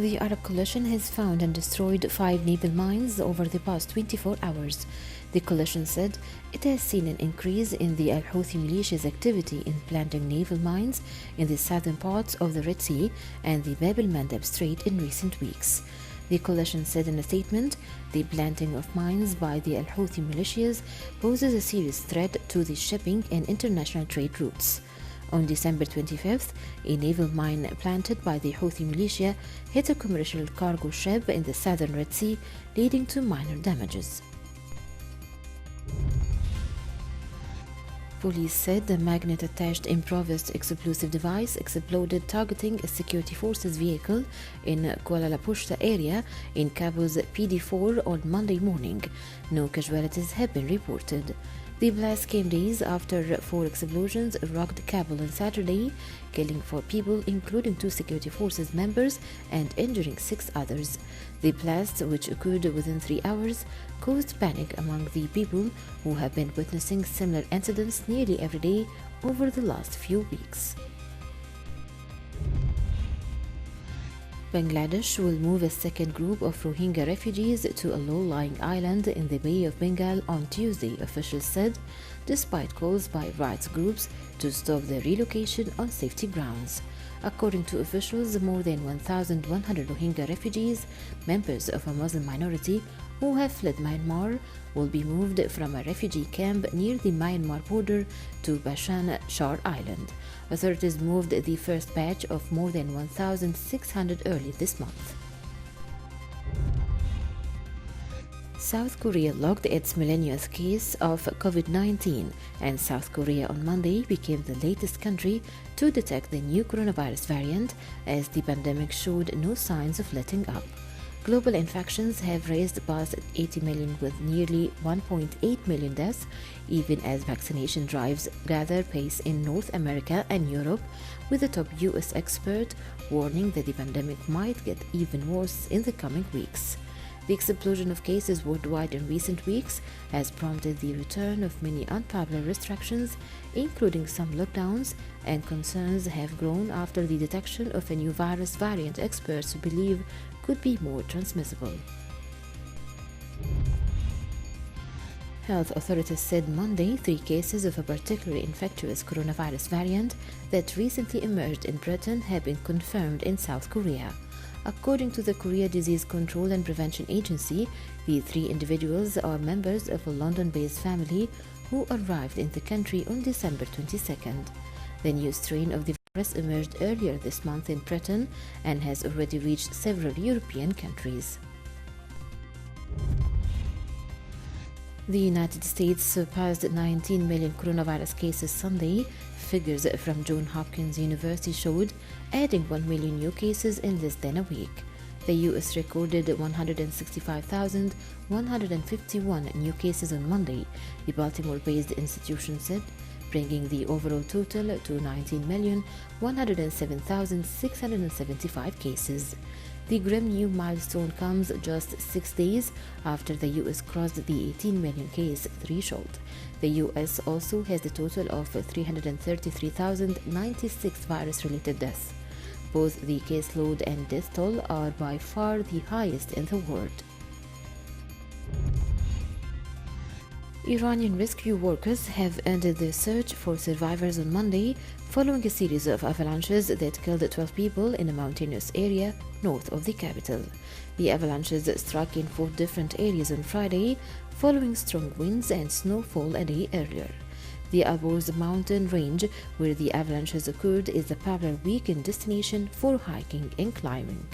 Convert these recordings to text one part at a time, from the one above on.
The Arab coalition has found and destroyed 5 naval mines over the past 24 hours. The coalition said it has seen an increase in the Al-Houthi militia's activity in planting naval mines in the southern parts of the Red Sea and the Bab el-Mandeb Strait in recent weeks. The coalition said in a statement, the planting of mines by the Al-Houthi militias poses a serious threat to the shipping and international trade routes. On December 25th, a naval mine planted by the Houthi militia hit a commercial cargo ship in the southern Red Sea, leading to minor damages. Police said the magnet-attached improvised explosive device exploded targeting a security forces vehicle in Kuala Lumpur area in Kabul's PD4 on Monday morning. No casualties have been reported. The blast came days after 4 explosions rocked Kabul on Saturday, killing 4 people, including 2 security forces members, and injuring 6 others. The blast, which occurred within 3 hours, caused panic among the people who have been witnessing similar incidents nearly every day over the last few weeks. Bangladesh will move a second group of Rohingya refugees to a low-lying island in the Bay of Bengal on Tuesday, officials said, despite calls by rights groups to stop their relocation on safety grounds. According to officials, more than 1,100 Rohingya refugees, members of a Muslim minority who have fled Myanmar, will be moved from a refugee camp near the Myanmar border to Bhasan Char Island. Authorities moved the first batch of more than 1,600 early this month. South Korea logged its millionth case of COVID-19, and South Korea on Monday became the latest country to detect the new coronavirus variant as the pandemic showed no signs of letting up. Global infections have raised past 80 million with nearly 1.8 million deaths, even as vaccination drives gather pace in North America and Europe, with a top US expert warning that the pandemic might get even worse in the coming weeks. The explosion of cases worldwide in recent weeks has prompted the return of many unpopular restrictions, including some lockdowns, and concerns have grown after the detection of a new virus variant experts believe could be more transmissible. Health authorities said Monday 3 cases of a particularly infectious coronavirus variant that recently emerged in Britain have been confirmed in South Korea. According to the Korea Disease Control and Prevention Agency, the 3 individuals are members of a London-based family who arrived in the country on December 22nd. The new strain of the virus emerged earlier this month in Britain and has already reached several European countries. The United States surpassed 19 million coronavirus cases Sunday. Figures from Johns Hopkins University showed, adding 1 million new cases in less than a week. The U.S. recorded 165,151 new cases on Monday, the Baltimore-based institution said, bringing the overall total to 19,107,675 cases. The grim new milestone comes just 6 days after the U.S. crossed the 18 million case threshold. The U.S. also has a total of 333,096 virus-related deaths. Both the caseload and death toll are by far the highest in the world. Iranian rescue workers have ended their search for survivors on Monday following a series of avalanches that killed 12 people in a mountainous area north of the capital. The avalanches struck in 4 different areas on Friday, following strong winds and snowfall a day earlier. The Alborz mountain range, where the avalanches occurred, is a popular weekend destination for hiking and climbing.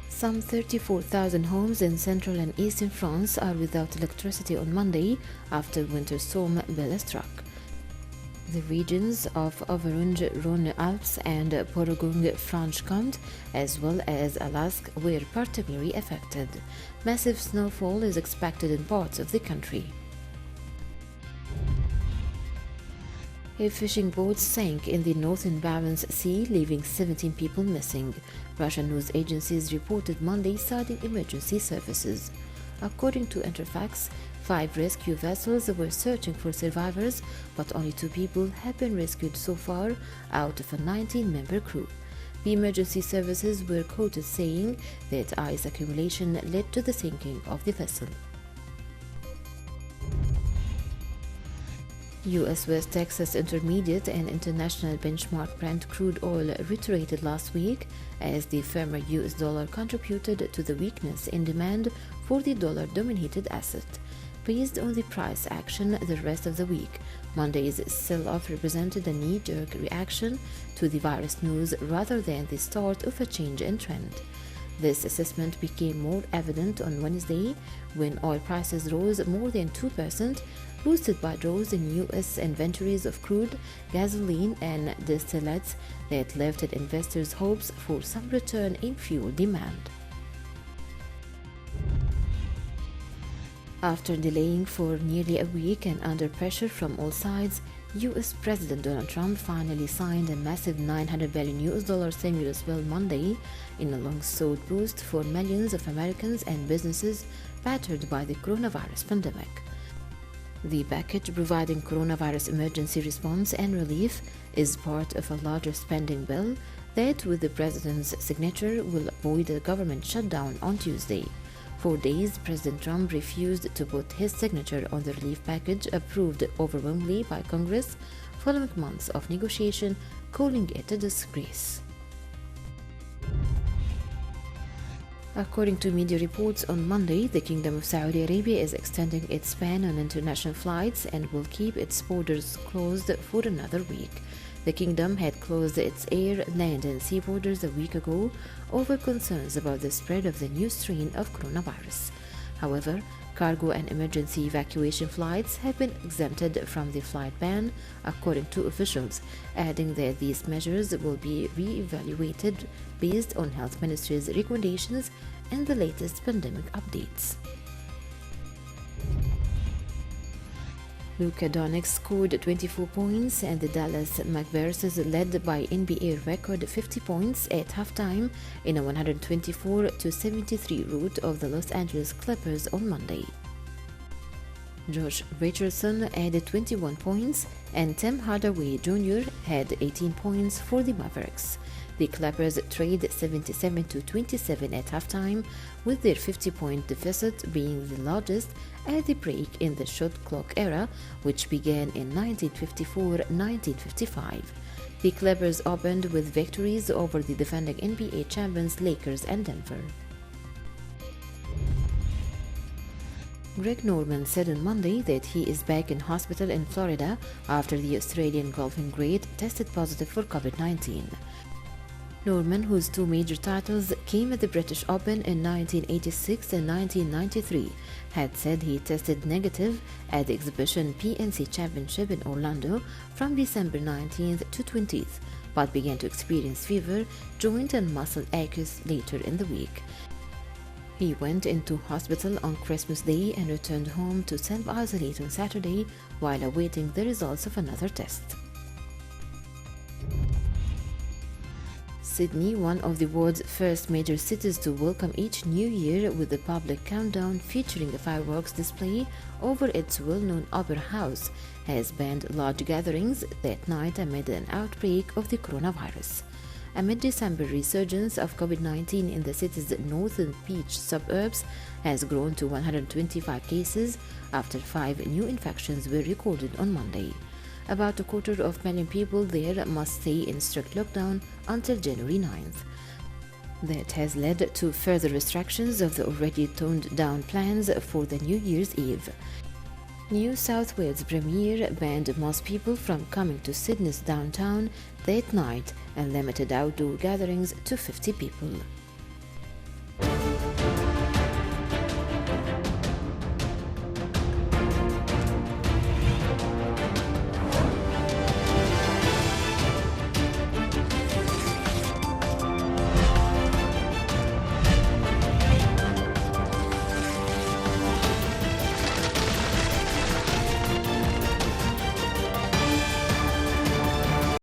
Some 34,000 homes in central and eastern France are without electricity on Monday after winter storm Bella struck. The regions of Auvergne-Rhône-Alpes and Bourgogne-Franche-Comté, as well as Alaska, were particularly affected. Massive snowfall is expected in parts of the country. A fishing boat sank in the northern Barents Sea, leaving 17 people missing. Russian news agencies reported Monday citing emergency services. According to Interfax, 5 rescue vessels were searching for survivors, but only 2 people have been rescued so far out of a 19-member crew. The emergency services were quoted saying that ice accumulation led to the sinking of the vessel. U.S. West Texas Intermediate and International Benchmark Brent crude oil reiterated last week as the firmer U.S. dollar contributed to the weakness in demand for the dollar-dominated asset. Based on the price action the rest of the week, Monday's sell-off represented a knee-jerk reaction to the virus news rather than the start of a change in trend. This assessment became more evident on Wednesday when oil prices rose more than 2%, boosted by draws in U.S. inventories of crude, gasoline, and distillates that lifted investors' hopes for some return in fuel demand. After delaying for nearly a week and under pressure from all sides, U.S. President Donald Trump finally signed a massive $900 billion stimulus bill Monday in a long-sought boost for millions of Americans and businesses battered by the coronavirus pandemic. The package providing coronavirus emergency response and relief is part of a larger spending bill that, with the president's signature, will avoid a government shutdown on Tuesday. For days, President Trump refused to put his signature on the relief package approved overwhelmingly by Congress following months of negotiation, calling it a disgrace. According to media reports on Monday, the Kingdom of Saudi Arabia is extending its ban on international flights and will keep its borders closed for another week. The kingdom had closed its air, land, and sea borders a week ago over concerns about the spread of the new strain of coronavirus. However, cargo and emergency evacuation flights have been exempted from the flight ban, according to officials, adding that these measures will be re-evaluated based on Health Ministry's recommendations and the latest pandemic updates. Luka Doncic scored 24 points and the Dallas Mavericks led by NBA record 50 points at halftime in a 124-73 rout of the Los Angeles Clippers on Monday. Josh Richardson added 21 points and Tim Hardaway Jr. had 18 points for the Mavericks. The Clippers trailed 77-27 at halftime, with their 50-point deficit being the largest at the break in the shot clock era, which began in 1954-1955. The Clippers opened with victories over the defending NBA champions Lakers and Denver. Greg Norman said on Monday that he is back in hospital in Florida after the Australian golfing great tested positive for COVID-19. Norman, whose 2 major titles came at the British Open in 1986 and 1993, had said he tested negative at the exhibition PNC Championship in Orlando from December 19th to 20th, but began to experience fever, joint and muscle aches later in the week. He went into hospital on Christmas Day and returned home to self-isolate on Saturday while awaiting the results of another test. Sydney, one of the world's first major cities to welcome each new year with a public countdown featuring a fireworks display over its well-known opera house, has banned large gatherings that night amid an outbreak of the coronavirus. A mid-December resurgence of COVID-19 in the city's northern beach suburbs has grown to 125 cases after 5 new infections were recorded on Monday. About 250,000 people there must stay in strict lockdown until January 9th. That has led to further restrictions of the already toned-down plans for the New Year's Eve. New South Wales Premier banned most people from coming to Sydney's downtown that night and limited outdoor gatherings to 50 people.